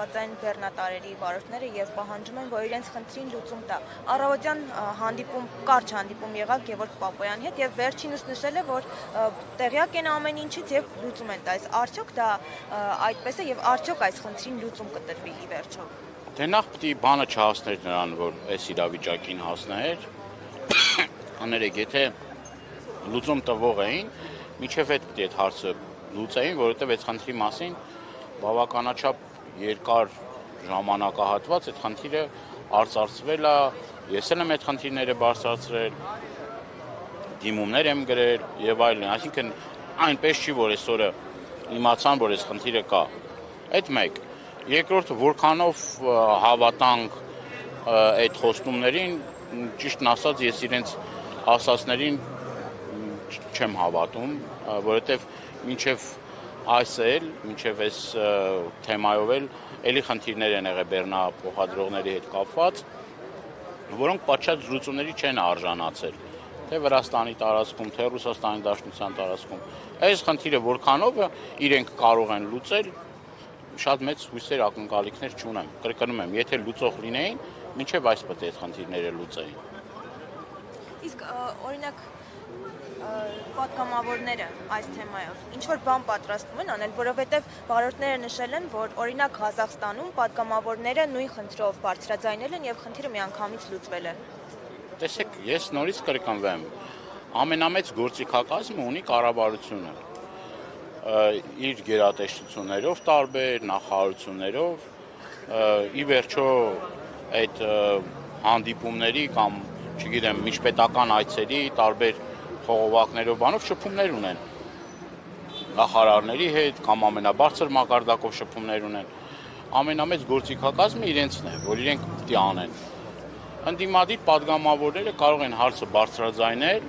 կազմված են բեռնատարերի վարորդները եւ պահանջում են, որ իրենց խնդրին լուծում տա։ Առավոտյան կարճ հանդիպում եղավ Գևորգ Պապոյանի հետ եւ վերջինս նշել է, որ տեղյակ են ամեն ինչից եւ լուծում են տալիս։ Արդյոք դա այդպես է եւ արդյոք այս խնդրին լուծում կտրվի ի վերջո։ Դե նախ պետք է բանը չհասներ նրան, որ այս իրավիճակին հասներ։ Աներեք, եթե լուծում տվող էին, միջև այդ պետք է այդ հարցը լուծեին, որովհետև այդ խնդրի մասին բավականաչափ երկար ժամանակահատված այդ խնդիրը արծարծվել է, ես էլ եմ այդ խնդիրները բարձրացրել, դիմումներ եմ գրել եւ այլն, այսինքն այնպես չի, որ այսօրը իմացան, որ այս խնդիրը կա։ Այդ մեկ, երկրորդը որքանով հավատանք այդ խոստումներին, ճիշտն ասած, ես իրենց ասածներին չեմ հավատում, որովհետև մինչև այս էլ, մինչև այս թեմայով էլ էլի խնդիրներ են եղել բեռնափոխադրողների հետ կապված, որոնք պատշաճ լուծումների չեն արժանացել, թե Վրաստանի տարածքում, թե Ռուսաստանի Դաշնության տարածքում։ Այս խնդիրը որքանով իրենք կարող են լուծել, շատ մեծ հույսեր ակնկալիքներ չունեմ։ Կրկնում եմ, եթե լուծող լինեին, մինչև այս պետք է այդ խնդիրները լուծեին։ Իսկ օրինակ պատգամավորները այս թեմայով ինչ-որ բան պատրաստվում են անել, որովհետև վարորդները նշել են, որ օրինակ Ղազախստանում պատգամավորները նույն խնդրով բարձրաձայնել են եւ խնդիրը միանգամից լուծվել է։ Տեսեք, ես նորից կրկնվեմ, ամենամեծ գործիքակազմը ունի կառավարությունը։ Իր գերատեսչություններով տարբեր, նախարարություններով, ի վերջո այդ հանդիպումների կամ, չգիտեմ, միջպետական այցերի տարբեր խողովակներով բանով շփումներ ունեն նախարարների հետ կամ ամենաբարձր մակարդակով շփումներ ունեն։ Ամենամեծ գործիքակազմը իրենցն է, որ իրենք պետք է անեն։ Ընդդիմադիր պատգամավորները կարող են հարցը բարձրաձայնել,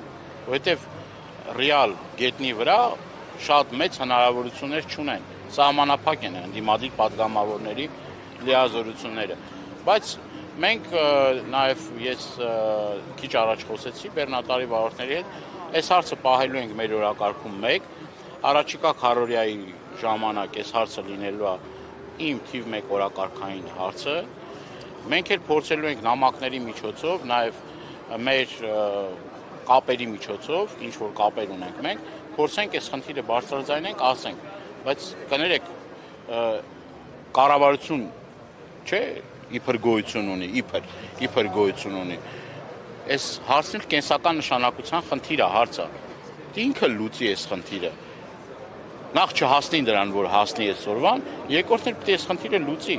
որովհետև ռեալ գետնի վրա շատ մեծ հնարավորություններ չունեն։ Սահմանափակ են ընդդիմադիր պատգամավորների լիազորությունները։ Բայց մենք նաև ես քիչ առաջ խոսեցի բեռնատարի վարորդների հետ, այս հարցը պահելու ենք մեր օրակարգում 1, առաջիկա քառօրյայի ժամանակ այս հարցը լինելու է իմ թիվ 1 օրակարգային հարցը, մենք էլ փորձելու ենք նամակների միջոցով, նաև մեր կապերի միջոցով, ինչ որ կապեր ունենք մենք, փորձենք այս խնդիրը բարձրաձայնենք, ասենք, բայց կներեք, կառավարություն չէ, իբր գոյություն ունի, իբր գոյություն ունի։ Այս հարցն կենսական նշանակության խնդիր է, հարց է։ Ինքը լուծի այս խնդիրը։ Նախ չհասնի դրան, որ հասնի այսօրվան, երկրորդն էլ պետք է այս խնդիրը լուծի։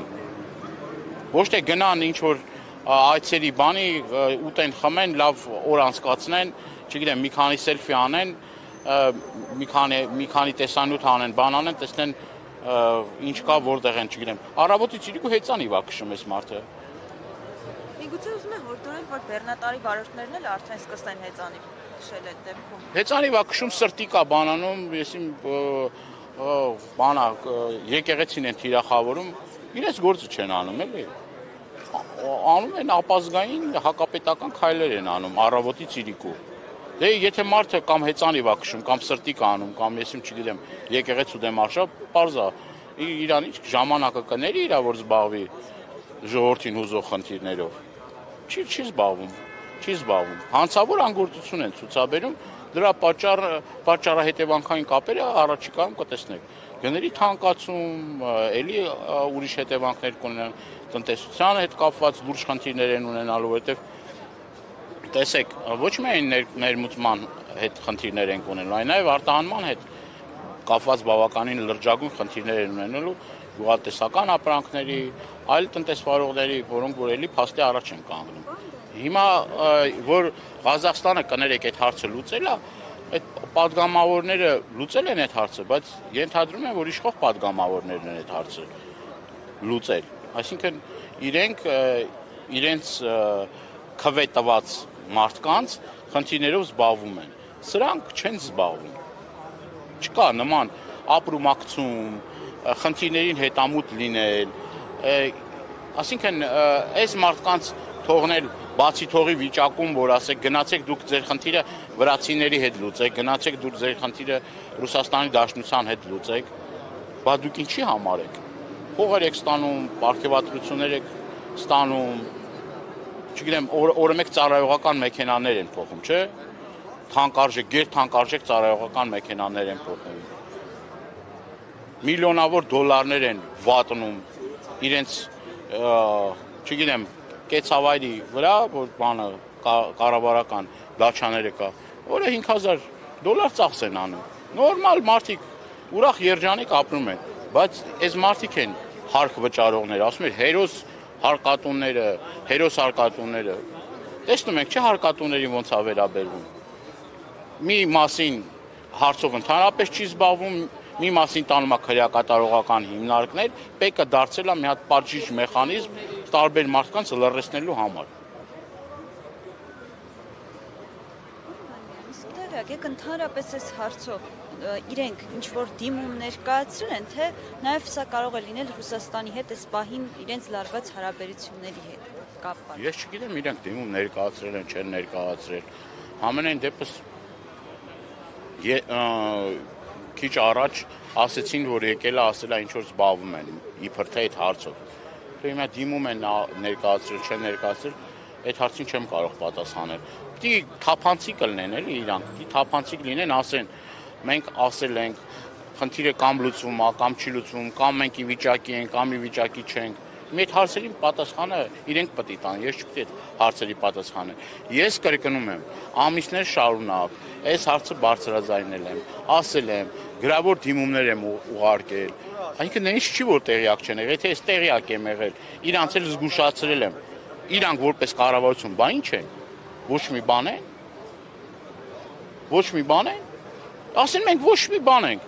Ոչ թե գնան ինչ որ այցերի բանի, ուտեն, խմեն, լավ օր անցկացնեն, չգիտեմ, մի քանի սելֆի անեն, մի քանի տեսանյութ անեն, բան անեն, տեսնեն ինչ կա, որտեղ են, չգիտեմ։ Առավոտից իրիկու հեծանիվ է քշում այս մարդը։ Միգուցե ուզում եմ հորդորել, որ բեռնատարի վարորդներն էլ արդեն սկսեն հեծանիվ քշել այդ դեպքում։ Հեծանիվ է քշում, սրտի կա բանանում, եսիմ բանա եկեղեցին են թիրախավորում, իրենց գործը չեն անում, էլի։ Անում են ապազգային հակապետական քայլեր են անում առավոտից իրիկու։ Դե եթե մարդը կամ հեծանիվ է քշում, կամ սրտի կա անում, կամ եսիմ չգիտեմ, եկեղեցու դեմ արշավ, պարզ է, իրան ինչ ժամանակը կների իրա, որ զբաղվի ժողովրդին հուզող խնդիրներով։ Չի զբաղվում։ Հանցավոր անգործություն են ցուցաբերում, դրա պատճառահետևանքային կապերը առաջիկայում կտեսնեք։ Գների թանկացում, էլի ուրիշ հետևանքներ կունենան, տնտեսության հետ կապված լուրջ խնդիրներ են ունենալու, որովհետև տեսեք, ոչ միայն ներմուծման հետ խնդիրներ են ունենալու, այլ նաև արտահանման հետ կապված բավականին լրջագույն խնդիրներ են ունենալու գյուղատնտեսական ապրանքների, այլ տնտեսվարողների, որոնք որ էլի փաստի առաջ են կանգնում։ Հիմա որ Ղազախստանը կներեք այդ հարցը լուծել է, այդ պատգամավորները լուծել են այդ հարցը, բայց ենթադրում են, որ իշխող պատգամավորներն են այդ հարցը լուծել։ Այսինքն իրենց քվե տված մարդկանց խնդիրներով զբաղվում են։ Սրանք չեն զբաղվում։ Չկա նման ապրումակցում, խնդիրներին հետամուտ լինել, այսինքն այս մարդկանց թողնել բացի թողի վիճակում, որ ասեք գնացեք դուք ձեր խնդիրը վրացիների հետ լուծեք, գնացեք դուք ձեր խնդիրը Ռուսաստանի Դաշնության հետ լուծեք, բա դուք ինչի համար եք։ փողեր եք ստանում, ապարքեվատրություններ եք ստանում, չգիտեմ, օրը մեկ ծառայողական մեքենաներ են փոխում, չէ՞։ Թանկարժեք, գերթանկարժեք ծառայողական մեքենաներ են փոխում։ Միլիոնավոր դոլարներ են վատնում իրենց, չգիտեմ, կեցավայրի վրա, որ բանը կառավարական դաչաները կա, որը $5,000 ծախս են անում։ Նորմալ մարդիկ ուրախ երջանիկ ապրում են, բայց այս մարդիկ են հարկ վճարողներ, ասում են հերոս հարկատունները։ Տեսնում եք, չէ՞ հարկատուներին ոնց է վերաբերվում։ Մի մասին հարցով ընդհանրապես չի զբաղվում, մի մասին տանում է քրեակատարողական հիմնարկներ, ՊԵԿ-ը դարձել է մի հատ պատժիչ մեխանիզմ տարբեր մարդկանց լռեցնելու համար։ Եկեք ընդհանրապես այս հարցով իրենք ինչ-որ դիմում ներկայացրել են, թե նաև սա կարող է լինել Ռուսաստանի հետ այս պահին իրենց լարված հարաբերությունների հետ կապված։ Ես չգիտեմ իրենք դիմում ներկայացրել են, չեն ներկայացրել։ Համենայն դեպս քիչ առաջ ասեցին, որ եկել է ասել է ինչ որ զբաղվում են, իբր թե այդ հարցով։ Դե հիմա դիմում են ներկայացրել, չեն ներկայացրել, այդ հարցին չեմ կարող պատասխանել։ Պիտի թափանցիկ լինեն էլի իրանք, պիտի թափանցիկ լինեն, ասեն, մենք ասել ենք, խնդիրը կամ լուծվում է, կամ չի լուծվում, կամ մենք ի վիճակի ենք, կամ ի վիճակի չենք։ Մի այդ հարցերի պատասխանը իրենք պետք է տան, ես չպետք է հարցերի պատասխանը։ Ես կրկնում եմ, ամիսներ շարունակ այս հարցը բարձրաձայնել եմ, ասել եմ, գրավոր դիմումներ եմ ուղարկել։ Այնինքն ինչ չի որ տեղյակ չեն եղել, եթե ես տեղյակ եմ եղել, իրանց էլ զգուշացրել եմ։ Իրանք որպես կառավարություն, բա ինչ են։ Ոչ մի բան են։ Ոչ մի բան են։ Ասեն մենք ոչ մի բան ենք։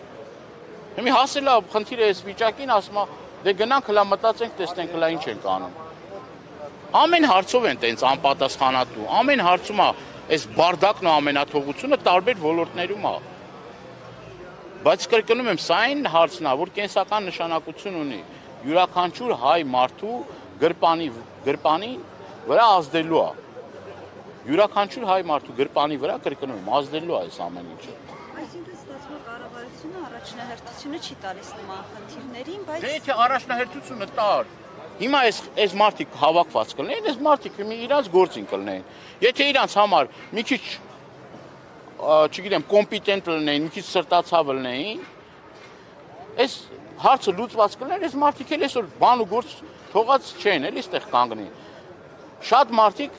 Հիմա հասել է խնդիրը այս վիճակին, ասում է դե գնանք հլա մտածենք, տեսնենք հլա ինչ ենք անում։ Ամեն հարցով են տենց անպատասխանատու, ամեն հարցում է այս բարդակն ու ամենաթողությունը տարբեր ոլորտներում է։ Բայց կրկնում եմ, սա այն հարցն է, որ կենսական նշանակություն ունի։ Յուրաքանչյուր հայ մարդու գրպանի վրա ազդելու է։ Յուրաքանչյուր հայ մարդու գրպանի վրա կրկնում եմ, ազդելու է այս ամեն ինչը։ Այսինքն ստացվում է կառավարությունը առաջնահերթությունը չի տալիս նման խնդիրներին, բայց Դե եթե առաջնահերթությունը տար, հիմա այս մարդիկ հավաքված կլինեն, այս մարդիկ իրանց գործին կլինեն։ Եթե իրանց համար մի քիչ, չգիտեմ, կոմպետենտ լինեին, մի քիչ սրտացավ լինեին, այս հարցը լուծված կլիներ, այս մարդիկ էլ այսօր բան ու գործ թողած չեն, էլի այստեղ կանգնին։ Շատ մարդիկ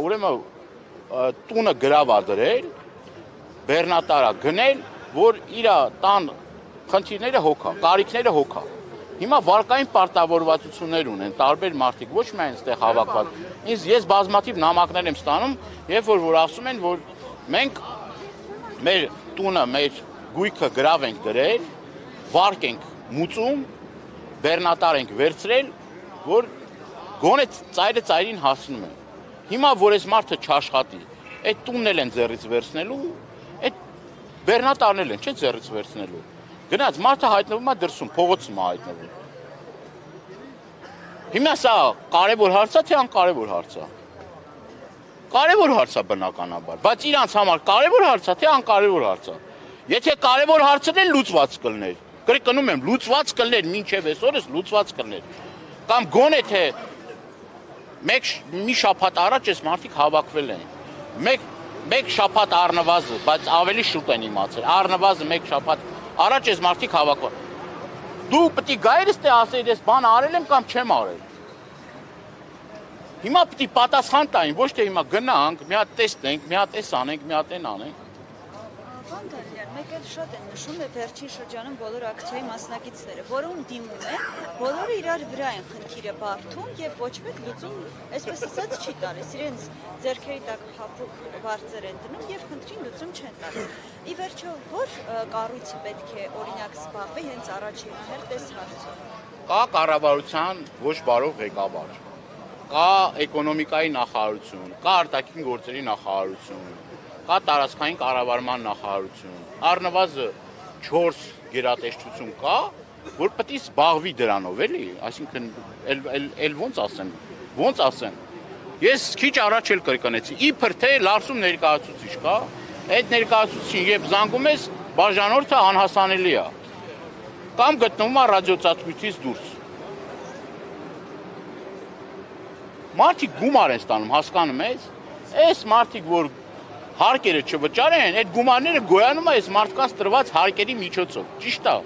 ուրեմն տունը գրավա դրել, բեռնատարա գնել, որ իր տան խնդիրները հոգա, կարիքները հոգա։ Հիմա վարկային պարտավորվածություններ ունեն տարբեր մարդիկ, ոչ միայն այստեղ հավաքված։ Ես բազմաթիվ նամակներ եմ ստանում, երբ որ ասում են, որ մենք մեր տունը, մեր գույքը գրավ ենք դրել, վարկ ենք մուծում, բեռնատար ենք վերցրել, որ գոնե ծայրը ծայրին հասնում են։ Հիմա որ այս մարդը չաշխատի, այդ տունն էլ են ձեռից վերցնելու, այդ բեռնատարն էլ են, չէ՞ ձեռից վերցնելու։ Գնաց մարդը հայտնվում է դրսում, փողոցում է հայտնվում։ Հիմա սա կարևոր հարց է, թե անկարևոր հարց է։ Կարևոր հարց է բնականաբար, բայց իրանց համար կարևոր հարց է, թե անկարևոր հարց է։ Եթե կարևոր հարցն էլ լուծված կլներ, կրկնում եմ, լուծված կլներ, մինչև այսօրս լուծված կլներ։ Կամ գոնե թե մի շաբաթ առաջ այս մարդիկ հավաքվել են։ Մեկ շաբաթ առնվազն, բայց ավելի շուտ են իմացել։ Առնվազն մեկ շաբաթ առաջ այս մարդիկ հավաքվել։ Դու պետք է գայր ստե ասեիր, ես բան արել եմ կամ չեմ արել։ Հիմա պետք է պատասխան տային, ոչ թե հիմա գնանք, մի հատ տեսնենք, մի հատ էս անենք, մի հատ այն անենք։ Պարոն Գալյան, մեկ էլ շատ են նշում է վերջին շրջանում բոլոր ակցիայի մասնակիցները, որոնք դիմում են, բոլորը իրար վրա են խնդիրը բարդում եւ ոչ մեկ լուծում, այսպես ասած, չի տալիս։ Իրենց ձեռքերի տակ փափուկ բարձր են դնում եւ խնդրին լուծում չեն տալիս։ Ի վերջո, որ կառույցը պետք է օրինակ զբաղվի հենց առաջին հերթ այս հարցով։ Կա կառավարության ոչ բարող ղեկավար, կա էկոնոմիկայի նախարարություն, կա արտաքին գործերի նախարարություն, կա տարածքային կառավարման նախարարություն, առնվազն 4 գերատեսչություն կա, որ պետք է զբաղվի դրանով, էլի, այսինքն էլ ոնց ասեմ։ Ես քիչ առաջ էլ կրկնեցի, իբր թե Լարսում ներկայացուցիչ կա, այդ ներկայացուցիչին երբ զանգում ես, բաժանորդը անհասանելի է։ կամ գտնվում է ռադիոծածկույթից դուրս։ Մարդիկ գումար են ստանում, հասկանում ես։ Այս մարդիկ, որ հարկերը չվճարեն, այդ գումարները գոյանում է այս մարդկանց տրված հարկերի միջոցով։ Ճիշտ է։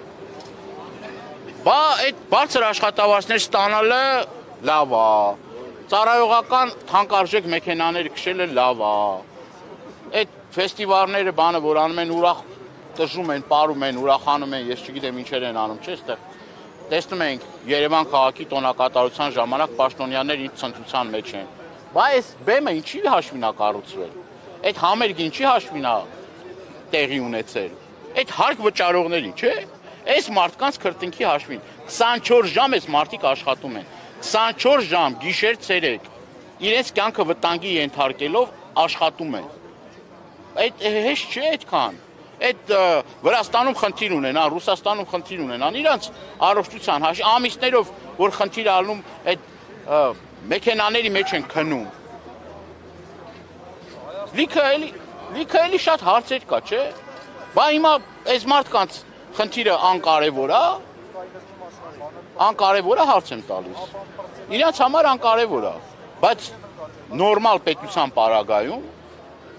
Բա այդ բարձր աշխատավարձներ ստանալը լավ է։ Ծառայողական թանկարժեք մեքենաներ քշելը լավ է։ Այդ ֆեստիվալները բանը, որ անում են ուրախ տժում են, պարում են, ուրախանում են, ես չգիտեմ ինչեր են անում, չէ՞, այստեղ տեսնում ենք Երևան քաղաքի տոնակատարության ժամանակ պաշտոնյաներ ինչ ցնծության մեջ են։ Բա այս բեմը ինչի հաշվին է կառուցվել։ Այդ համերգը ինչի հաշվին է տեղի ունեցել։ Այդ հարկ վճարողներին, չէ՞։ Այս մարդկանց քրտինքի հաշվին 24 ժամ այս մարդիկ աշխատում են։ 24 ժամ գիշեր ցերեկ իրենց կյանքը վտանգի ենթարկելով աշխատում են։ Այդ հեշտ չէ այդքան։ Այդ Վրաստանում խնդիր ունենան, Ռուսաստանում խնդիր ունենան, իրանց առողջության հաշվի ամիսներով, որ խնդիր ալնում, այդ մեքենաների մեջ են քնում։ Լիքը էլի շատ հարցեր կա, չէ՞։ Բա հիմա այս մարդկանց խնդիրը անկարևոր է, անկարևոր է հարց եմ տալիս։ Իրանց համար անկարևոր է, բայց նորմալ պետության պարագայում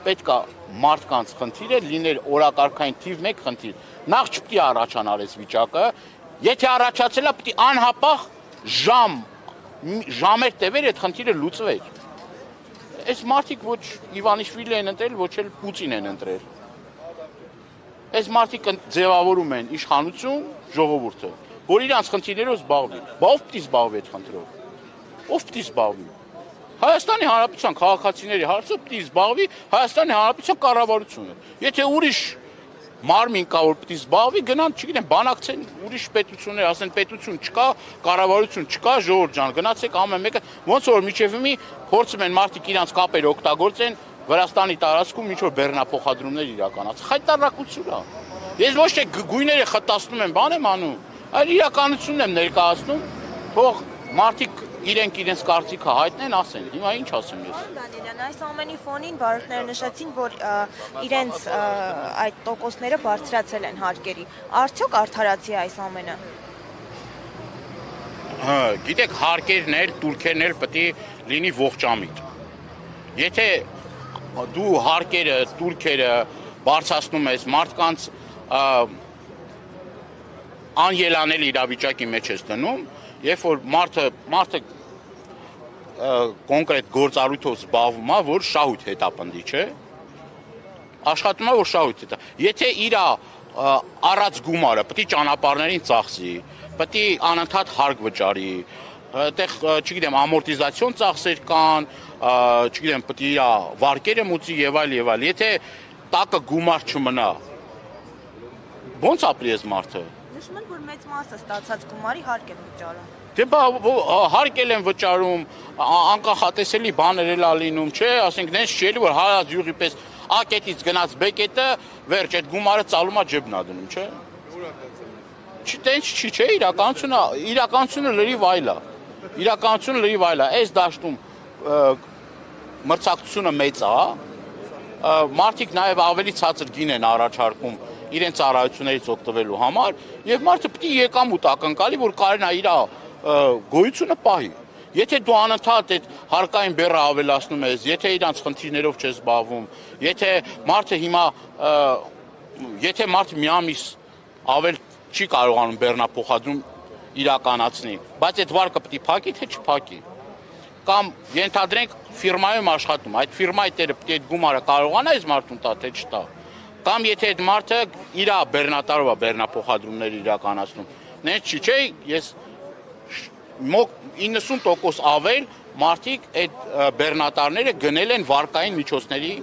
պետք է մարդկանց խնդիրը լիներ օրակարգային թիվ 1 խնդիր։ Նախ չպետք է առաջանար այս վիճակը, եթե առաջացել է, պետք է անհապաղ ժամեր տևեր այդ խնդիրը լուծվեր։ Այս մարդիկ ոչ Իվանիշվիլի են ընտրել, ոչ էլ Պուտին են ընտրել։ Այս մարդիկ ձևավորում են իշխանություն, ժողովուրդը, որ իրանց խնդիրներով զբաղվի։ Բա ով պիտի զբաղվի այդ խնդրով։ Ով պիտի զբաղվի։ Հայաստանի Հանրապետության քաղաքացիների հարցը պիտի զբաղվի Հայաստանի Հանրապետության կառավարությունը։ Եթե ուրիշ մարմին կա, որ պիտի զբաղվի, գնան, չգիտեմ, բանակցեն ուրիշ պետություններ, ասեն պետություն չկա, կառավարություն չկա, ժողովուրդ ջան, գնացեք ամեն մեկը, ոնց որ միջև մի փորձում են մարդիկ իրանց կապերը օգտագործեն Վրաստանի տարածքում ինչ որ բեռնափոխադրումներ իրականացնել։ Խայտարակություն է։ Ես ոչ թե գույները խտացնում եմ, բան եմ անում, այլ իրականությունն եմ ներկայացնում, թող մարդիկ իրենց կարծիքը հայտնեն, ասեն։ Հիմա ինչ ասեմ ես։ Դանիելյան, այս ամենի ֆոնին վարորդները նշեցին, որ իրենց այդ տոկոսները բարձրացել են հարկերի։ Արդյոք արդարացի այս ամենը։ Գիտեք, հարկերն, турքերն պետք է լինի ողջամիտ։ Եթե դու հարկերը, турքերը բարձրացնում ես, մարդկանց անելանելի իրավիճակի մեջ ես դնում, երբ որ մարդը կոնկրետ գործառույթով զբաղվում է, որ շահույթ հետապնդի, չէ։ Աշխատում է, որ շահույթ հետա։ Եթե իր առած գումարը պետք է ճանապարհներին ծախսի, պետք է անընդհատ հարկ վճարի, այդտեղ, չգիտեմ, ամորտիզացիոն ծախսեր կան, չգիտեմ, պետք է իր վարկերը մուծի եւ այլ։ Եթե տակը գումար չմնա, ո՞նց ապրի այս մարդը։ Նշում են, որ մեծ մասը ստացած գումարի հարկ են վճարում։ Դե բա հարկել են վճարում, անկախատեսելի բաներ էլ ալինում, չէ, ասենք նենց չի էլի, որ հարած յուղի պես A կետից գնաց B կետը, վերջ այդ գումարը ծալումա ջեբնա դնում, չէ։ Տենց չի, չէ, իրականությունը լրիվ այլ է։ Իրականությունը լրիվ այլ է։ Այս դաշտում մրցակցությունը մեծ է, մարդիկ նաև ավելի ցածր գին են առաջարկում իրենց ծառայություններից օգտվելու համար, եւ մարդը պետք է եկամուտ ակնկալի, որ կարենա իր գոյությունը պահի։ Եթե դու անընդհատ այդ հարկային բեռը ավելացնում ես, եթե իրանց խնդիրներով չես զբաղվում, եթե մարդը մի ամիս ավել չի կարողանում բեռնափոխադրում իրականացնի, բայց այդ վարկը պետք է փակի, թե չփակի։ Կամ ենթադրենք ֆիրմայում աշխատում, այդ ֆիրմայի տերը պետք է այդ գումարը կարողանա այս մարդուն տա, թե չտա։ Կամ եթե այդ մարդը իր բեռնատարով է բեռնափոխադրումներ իրականացնում, նենց չի, չէ, ես 90% ավել մարդիկ այդ բեռնատարները գնել են վարկային միջոցների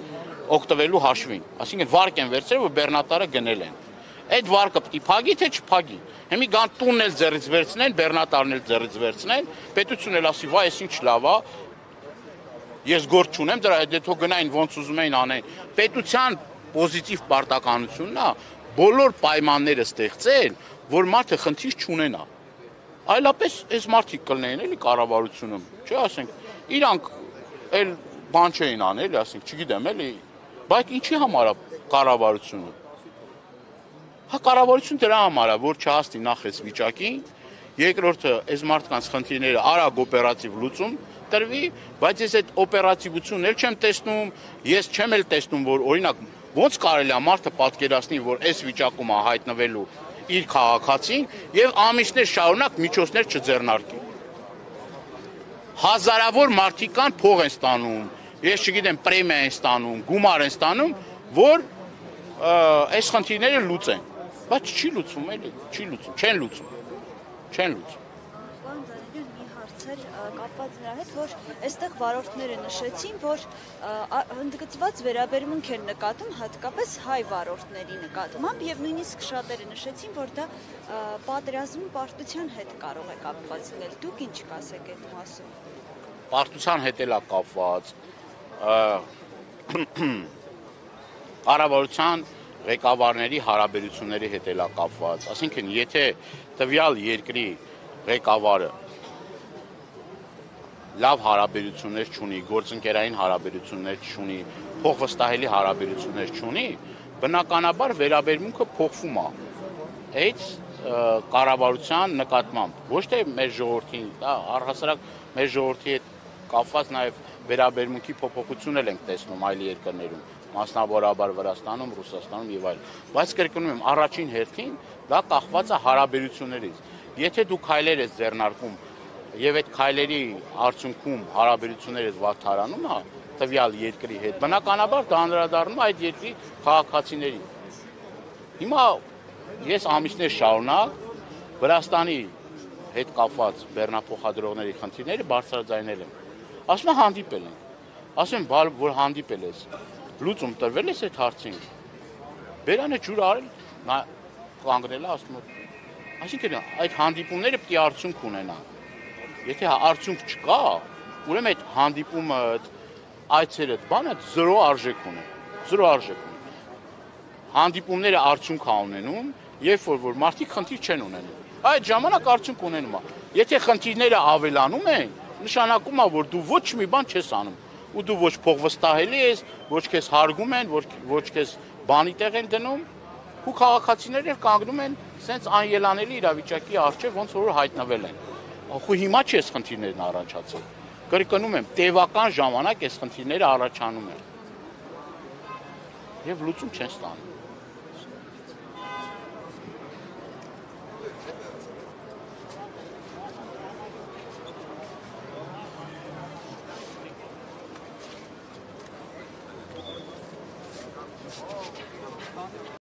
օգտվելու հաշվին, այսինքն վարկ են վերցրել, որ բեռնատարը գնել են։ Այդ վարկը պետք է փակի, թե չփակի։ Հիմի գան տունն էլ ձեռից վերցնեն, բեռնատարն էլ ձեռից վերցնեն, պետությունն էլ ասի, վայ, այս ինչ լավ է, ես գործ չունեմ, դրա հետ թող գնային ոնց ուզում էին անեն։ Պետության պոզիտիվ պարտականությունն է բոլոր պայմանները ստեղծել, որ մարդը խնդիր չունենա։ Այլապես այս մարդիկ կլինեն էլի կառավարությունում, չէ, ասենք, իրանք էլ բան չէին անել, ասենք, չգիտեմ, էլի, բայց ինչի համար է կառավարությունը։ Հա կառավարություն դրա համար է, որ չհասնի նախ այս վիճակին, երկրորդը այս մարդկանց խնդիրները արագ օպերատիվ լուծում տրվի, բայց ես այդ օպերատիվությունն էլ չեմ տեսնում, ես չեմ էլ տեսնում, որ օրինակ ոնց կարելի է մարդը պատկերացնի, որ այս վիճակում է հայտնվելու իր քաղաքացին եւ ամիսներ շարունակ միջոցներ չձեռնարկի։ Հազարավոր մարդիկ կան փող են ստանում, ես չգիտեմ, պրեմիա են ստանում, գումար են ստանում, որ այս խնդիրները լուծեն, բայց չի լուծվում էլի, չեն լուծում։ Պարոն Դանիելյան, մի հարց էր կապված նրա հետ, որ այստեղ վարորդները նշեցին, որ ընդգծված վերաբերմունք են նկատում հատկապես հայ վարորդների նկատմամբ եւ նույնիսկ շատերը նշեցին, որ դա պատերազմի պարտության հետ կարող է կապված լինել։ Դուք ինչ կասեք այդ մասով։ Պարտության հետ էլ է կապված, կառավարության ղեկավարների հարաբերությունների հետ էլ է կապված, այսինքն եթե տվյալ երկրի ղեկավարը լավ հարաբերություններ չունի, գործընկերային հարաբերություններ չունի, փոխվստահելի հարաբերություններ չունի, բնականաբար վերաբերմունքը փոխվում է այդ կառավարության նկատմամբ, ոչ թե մեր ժողովրդին, դա առհասարակ մեր ժողովրդի հետ կապված նաև վերաբերմունքի փոփոխություն ենք տեսնում այլ երկրներում, մասնավորաբար Վրաստանում, Ռուսաստանում եւ այլն, բայց կրկնում եմ, առաջին հերթին դա կախված է հարաբերություններից։ Եթե դու քայլեր ես ձեռնարկում եւ այդ քայլերի արդյունքում հարաբերությունները վատթարանում է տվյալ երկրի հետ, բնականաբար դա անդրադառնում է այդ երկրի քաղաքացիներին։ Հիմա ես ամիսներ շարունակ Վրաստանի հետ կապված բեռնափոխադրողների խնդիրները բարձրաձայնել եմ։ Ասում եմ հանդիպել են։ Ասում եմ, որ հանդիպել ես, լուծում տրվել ես այդ հարցին։ Բերանը ջուր արել, նա կանգնել է, ասում եմ, այսինքն այդ հանդիպումները պետք է արդյունք ունենան։ Եթե արդյունք չկա, ուրեմն այդ հանդիպումը, այցերը, բանը զրո արժեք ունի, զրո արժեք ունի։ Հանդիպումները արդյունք է ունենում, երբ որ մարդիկ խնդիր չեն ունենում։ Այդ ժամանակ արդյունք ունենում է։ Եթե խնդիրները ավելանում են, նշանակում է, որ դու ոչ մի բան չես անում, ու դու ոչ փոխվստահելի ես, ոչ քեզ հարգում են, ոչ քեզ բանի տեղ են դնում, ու քաղաքացիները կանգնում են սենց անելանելի իրավիճակի առջև, ոնց որ հայտնվել են։ Ու հիմա չի այս խնդիրներն առաջացել։ Կրկնում եմ, տևական ժամանակ այս խնդիրները առաջանում են։ Եվ լուծում չեն ստանում։